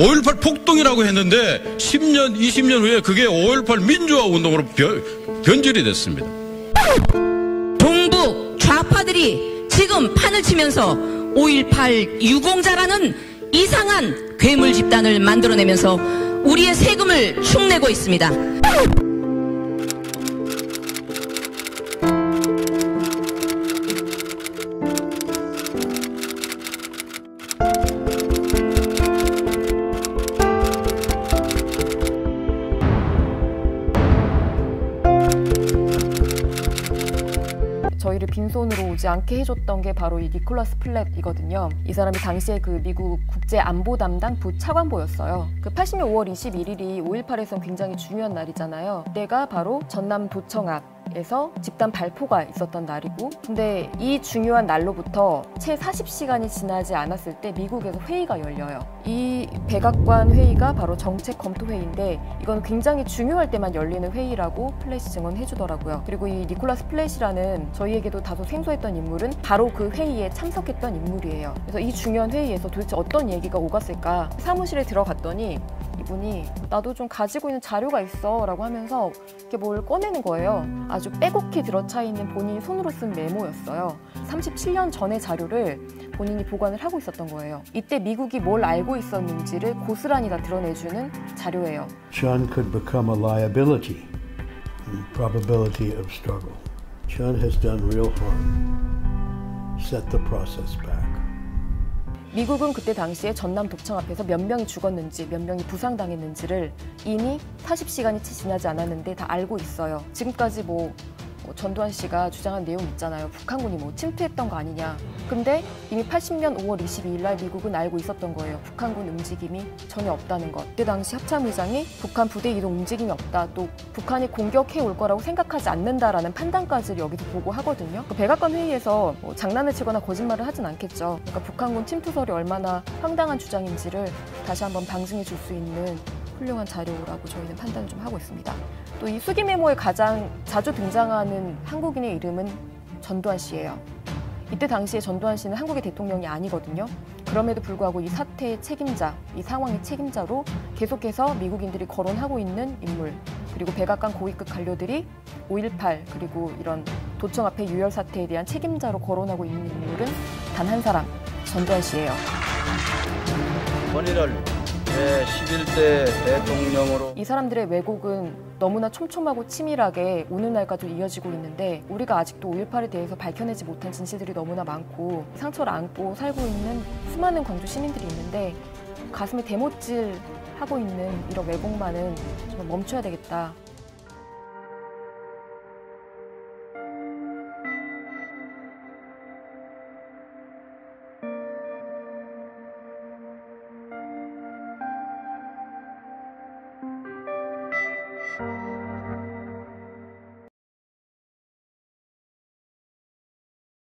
5.18 폭동이라고 했는데 10년, 20년 후에 그게 5.18 민주화 운동으로 변질이 됐습니다. 동북 좌파들이 지금 판을 치면서 5.18 유공자라는 이상한 괴물 집단을 만들어내면서 우리의 세금을 축내고 있습니다. 저희를 빈손으로 오지 않게 해줬던 게 바로 이 니콜라스 플랫이거든요. 이 사람이 당시에 그 미국 국제안보 담당 부차관보였어요. 그 80년 5월 21일이 5.18에선 굉장히 중요한 날이잖아요. 그때가 바로 전남 도청앞에서 집단 발포가 있었던 날이고, 근데 이 중요한 날로부터 채 40시간이 지나지 않았을 때 미국에서 회의가 열려요. 이 백악관 회의가 바로 정책 검토 회의인데 이건 굉장히 중요할 때만 열리는 회의라고 플랫이 증언해주더라고요. 그리고 이 니콜라스 플랫이라는 저희에게도 다소 생소했던 인물은 바로 그 회의에 참석했던 인물이에요. 그래서 이 중요한 회의에서 도대체 어떤 얘기가 오갔을까? 사무실에 들어갔더니 이분이 나도 좀 가지고 있는 자료가 있어 라고 하면서 이렇게 뭘 꺼내는 거예요. 아주 빼곡히 들어차 있는 본인이 손으로 쓴 메모였어요. 37년 전의 자료를 본인이 보관을 하고 있었던 거예요. 이때 미국이 뭘 알고 있었는지를 고스란히 다 드러내주는 자료예요. John could become a liability in probability of struggle. John has done real harm. Set the process back. 미국은 그때 당시에 전남 독청 앞에서 몇 명이 죽었는지 몇 명이 부상당했는지를 이미 40시간이 지나지 않았는데 다 알고 있어요. 지금까지 전두환 씨가 주장한 내용 있잖아요. 북한군이 침투했던 거 아니냐. 근데 이미 80년 5월 22일 날 미국은 알고 있었던 거예요. 북한군 움직임이 전혀 없다는 것. 그때 당시 합참의장이 북한 부대 이동 움직임이 없다. 또 북한이 공격해 올 거라고 생각하지 않는다라는 판단까지 여기서 보고하거든요. 그 백악관 회의에서 장난을 치거나 거짓말을 하진 않겠죠. 그러니까 북한군 침투설이 얼마나 황당한 주장인지를 다시 한번 방증해 줄 수 있는 훌륭한 자료라고 저희는 판단을 좀 하고 있습니다. 또 이 수기 메모에 가장 자주 등장하는 한국인의 이름은 전두환 씨예요. 이때 당시에 전두환 씨는 한국의 대통령이 아니거든요. 그럼에도 불구하고 이 사태의 책임자, 이 상황의 책임자로 계속해서 미국인들이 거론하고 있는 인물, 그리고 백악관 고위급 관료들이 5.18 그리고 이런 도청 앞의 유혈 사태에 대한 책임자로 거론하고 있는 인물은 단 한 사람, 전두환 씨예요. 권위를 제11대 대통령으로. 이 사람들의 왜곡은 너무나 촘촘하고 치밀하게 오늘날까지 이어지고 있는데 우리가 아직도 5.18에 대해서 밝혀내지 못한 진실들이 너무나 많고 상처를 안고 살고 있는 수많은 광주 시민들이 있는데 가슴에 대못질하고 있는 이런 왜곡만은 정말 멈춰야 되겠다.